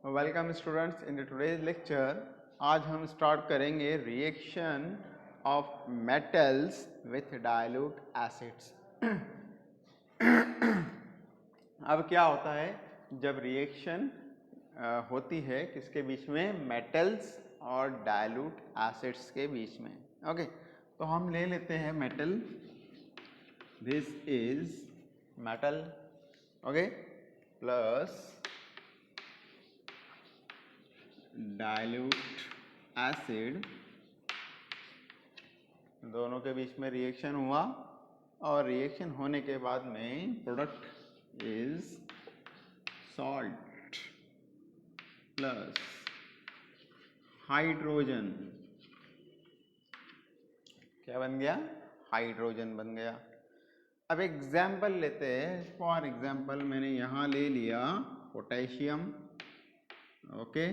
Welcome students in today's lecture. आज हम start करेंगे reaction of metals with dilute acids. अब क्या होता है जब रिएक्शन होती है किसके बीच में, मेटल्स और डाइल्यूट एसिड्स के बीच में। ओके, तो हम ले लेते हैं metal, this is metal, okay, plus dilute acid, दोनों के बीच में रिएक्शन हुआ और रिएक्शन होने के बाद में product is salt plus hydrogen. क्या बन गया? हाइड्रोजन बन गया। अब एग्जाम्पल लेते हैं। फॉर एग्जाम्पल मैंने यहाँ ले लिया पोटेशियम, ओके,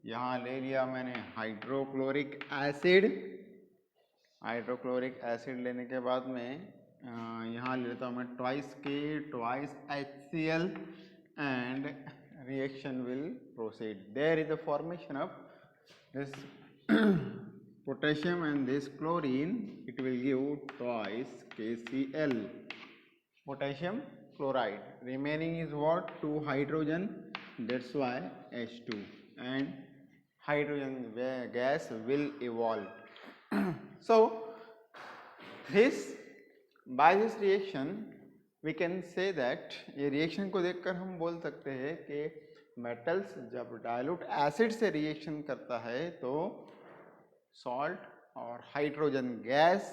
यहाँ ले लिया मैंने हाइड्रोक्लोरिक एसिड। हाइड्रोक्लोरिक एसिड लेने के बाद में यहाँ ले लेता हूँ मैं twice HCl and reaction will proceed. There is the formation of this potassium and this chlorine, it will give twice KCl, potassium chloride. Remaining is what? 2 hydrogen, that's why H2, and hydrogen gas will evolve. So this, by this reaction we can say that, ये reaction को देखकर हम बोल सकते हैं कि metals जब dilute acid से रिएक्शन करता है तो सॉल्ट और हाइड्रोजन गैस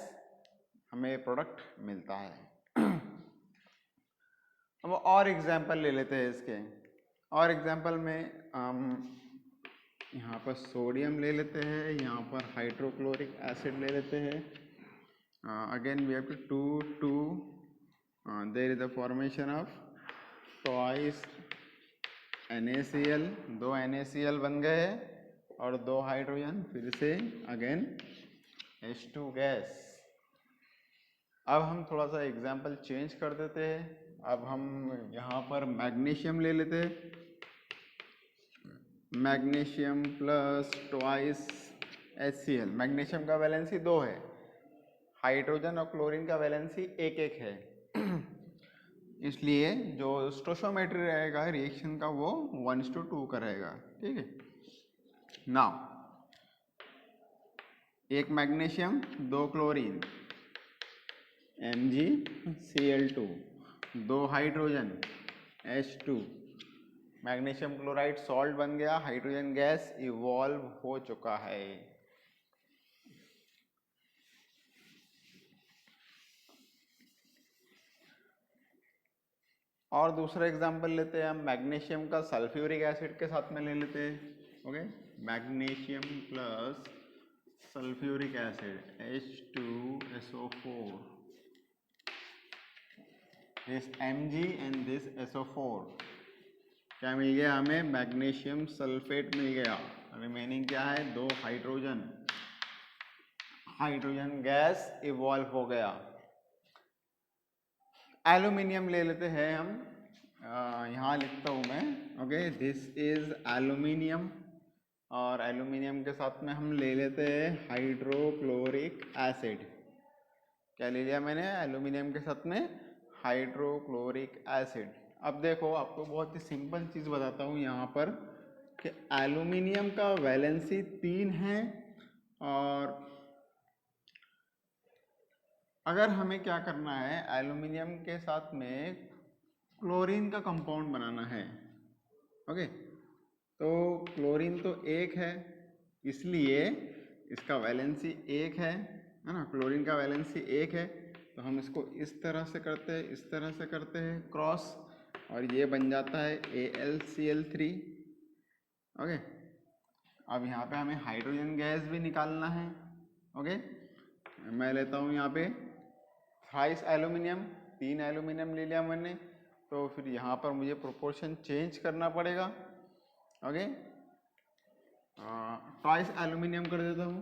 हमें प्रोडक्ट मिलता है। अब और एग्जांपल ले लेते हैं इसके। और एग्जांपल में हम यहाँ पर सोडियम ले लेते हैं, यहाँ पर हाइड्रोक्लोरिक एसिड ले लेते हैं। Again we have to there is the formation of twice NaCl, 2 NaCl बन गए और 2 हाइड्रोजन, फिर से अगेन H2 गैस। अब हम थोड़ा सा एग्जाम्पल चेंज कर देते हैं। अब हम यहाँ पर मैग्नीशियम ले लेते हैं। Magnesium plus twice HCl। Magnesium का वैलेंसी 2 है, हाइड्रोजन और क्लोरीन का वैलेंसी 1-1 है, इसलिए जो स्टोइचियोमेट्री रहेगा रिएक्शन का वो 1:2 का रहेगा। ठीक है, now 1 magnesium 2 chlorine MgCl2, 2 hydrogen H2, magnesium chloride salt बन गया, हाइड्रोजन गैस इवॉल्व हो चुका है। और दूसरा एग्जांपल लेते हैं हम मैग्नीशियम का सल्फ्यूरिक एसिड के साथ में ले लेते हैं। Okay, magnesium plus sulphuric acid H2SO4, this Mg and this SO4, क्या मिल गया हमें? मैग्नीशियम सल्फेट मिल गया। रिमेनिंग क्या है? 2 हाइड्रोजन, हाइड्रोजन गैस इवॉल्व हो गया। एल्यूमिनियम ले लेते हैं हम, यहाँ लिखता हूँ मैं, ओके, दिस इज एल्यूमिनियम, और एल्यूमिनियम के साथ में हम ले लेते हैं हाइड्रोक्लोरिक एसिड। क्या ले लिया मैंने? एल्यूमिनियम के साथ में हाइड्रोक्लोरिक एसिड। अब देखो, आपको बहुत ही सिंपल चीज़ बताता हूँ यहाँ पर कि एल्यूमिनियम का वैलेंसी 3 है, और अगर हमें क्या करना है, एल्यूमिनियम के साथ में क्लोरीन का कंपाउंड बनाना है, ओके, तो क्लोरीन तो 1 है, इसलिए इसका वैलेंसी 1 है ना, क्लोरीन का वैलेंसी 1 है, तो हम इसको इस तरह से करते हैं, इस तरह से करते हैं क्रॉस, और ये बन जाता है AlCl3। ओके, अब यहाँ पे हमें हाइड्रोजन गैस भी निकालना है। ओके, मैं लेता हूँ यहाँ पे थ्राइस एल्यूमिनियम, 3 एल्यूमिनियम ले लिया मैंने, तो फिर यहाँ पर मुझे प्रोपोर्शन चेंज करना पड़ेगा। ओके, ट्वाइस एल्यूमिनियम कर देता हूँ।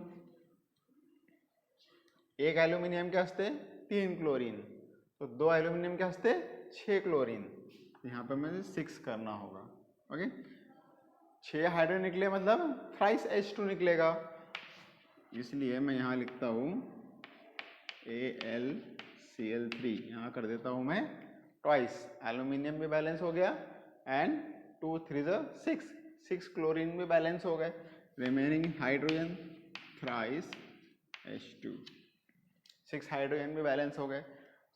1 एल्यूमिनियम के हंसते 3 क्लोरीन, तो 2 एल्यूमिनियम के हंसते 6 क्लोरीन, यहाँ पर मुझे 6 करना होगा। ओके, 6 हाइड्रोजन निकले मतलब थ्राइस H2 निकलेगा, इसलिए मैं यहाँ लिखता हूँ AlCl3, यहाँ कर देता हूँ मैं ट्वाइस, एल्यूमिनियम भी बैलेंस हो गया एंड 2 3 6 क्लोरीन भी बैलेंस हो गए, remaining hydrogen thrice H2, 6 hydrogen भी बैलेंस हो गए.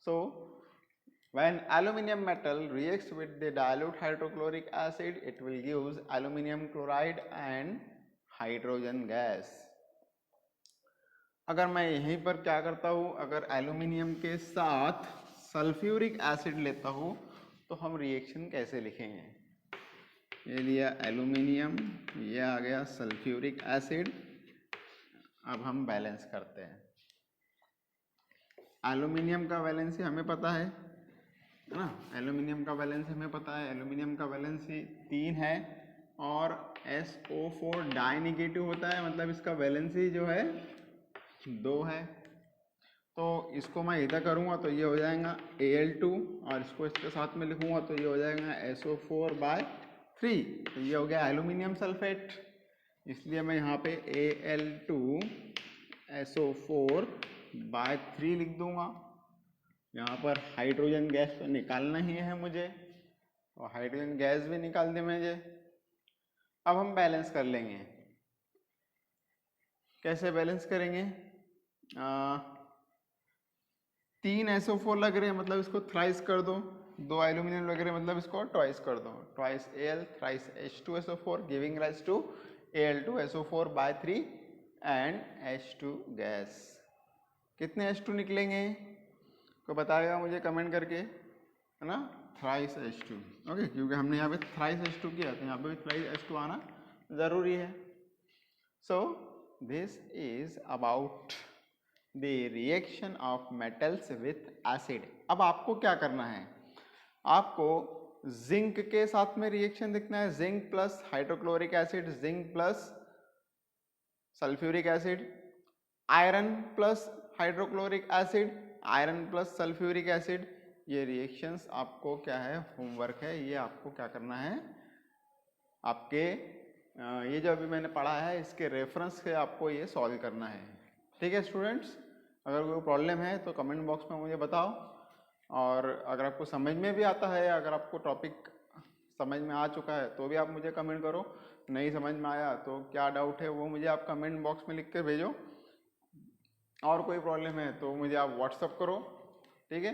सो when aluminum metal reacts with the dilute hydrochloric acid, it will give aluminum chloride and hydrogen gas. अगर मैं यहीं पर क्या करता हूँ, अगर एल्यूमिनियम के साथ सल्फ्यूरिक एसिड लेता हूँ तो हम रिएक्शन कैसे लिखेंगे. ये लिया एल्यूमिनियम, ये आ गया सल्फ्यूरिक एसिड. अब हम बैलेंस करते हैं. एल्यूमिनियम का वैलेंसी हमें पता है ना, एल्यूमिनियम का वैलेंसी हमें पता है, एल्यूमिनियम का वैलेंसी 3 है और SO4 डाई निगेटिव होता है, मतलब इसका वैलेंसी जो है 2 है. तो इसको मैं इधर करूँगा तो ये हो जाएगा Al2 और इसको इसके साथ में लिखूँगा तो ये हो जाएगा SO4/3, तो ये हो गया एल्यूमिनियम सल्फेट. इसलिए मैं यहाँ पे Al2SO4/3 लिख दूँगा. यहाँ पर हाइड्रोजन गैस तो निकालना ही है मुझे, और हाइड्रोजन गैस भी निकाल दी मुझे. अब हम बैलेंस कर लेंगे. कैसे बैलेंस करेंगे, 3 SO4 लग रहे हैं मतलब इसको थ्राइस कर दो, 2 एल्यूमिनियम लग रहे हैं मतलब इसको ट्वाइस कर दो, twice Al thrice H2SO4 giving rise to Al2SO4/3 and H2 gas. कितने H2 निकलेंगे को बताएगा मुझे कमेंट करके, है ना, थ्राइस H2. ओके, क्योंकि हमने यहाँ पे थ्राइस H2 किया तो यहाँ पे भी थ्राइस H2 आना ज़रूरी है. So this is about the reaction of metals with acid. अब आपको क्या करना है, आपको जिंक के साथ में रिएक्शन देखना है, zinc plus hydrochloric acid, zinc plus sulphuric acid, iron plus hydrochloric acid, iron plus sulphuric acid. ये रिएक्शंस आपको क्या है, होमवर्क है, ये आपको क्या करना है, आपके ये जो अभी मैंने पढ़ा है इसके रेफरेंस से आपको ये सॉल्व करना है. ठीक है स्टूडेंट्स, अगर कोई प्रॉब्लम है तो कमेंट बॉक्स में मुझे बताओ, और अगर आपको समझ में भी आता है, अगर आपको टॉपिक समझ में आ चुका है तो भी आप मुझे कमेंट करो, नहीं समझ में आया तो क्या डाउट है वो मुझे आप कमेंट बॉक्स में लिख के भेजो, और कोई प्रॉब्लम है तो मुझे आप व्हाट्सअप करो. ठीक है,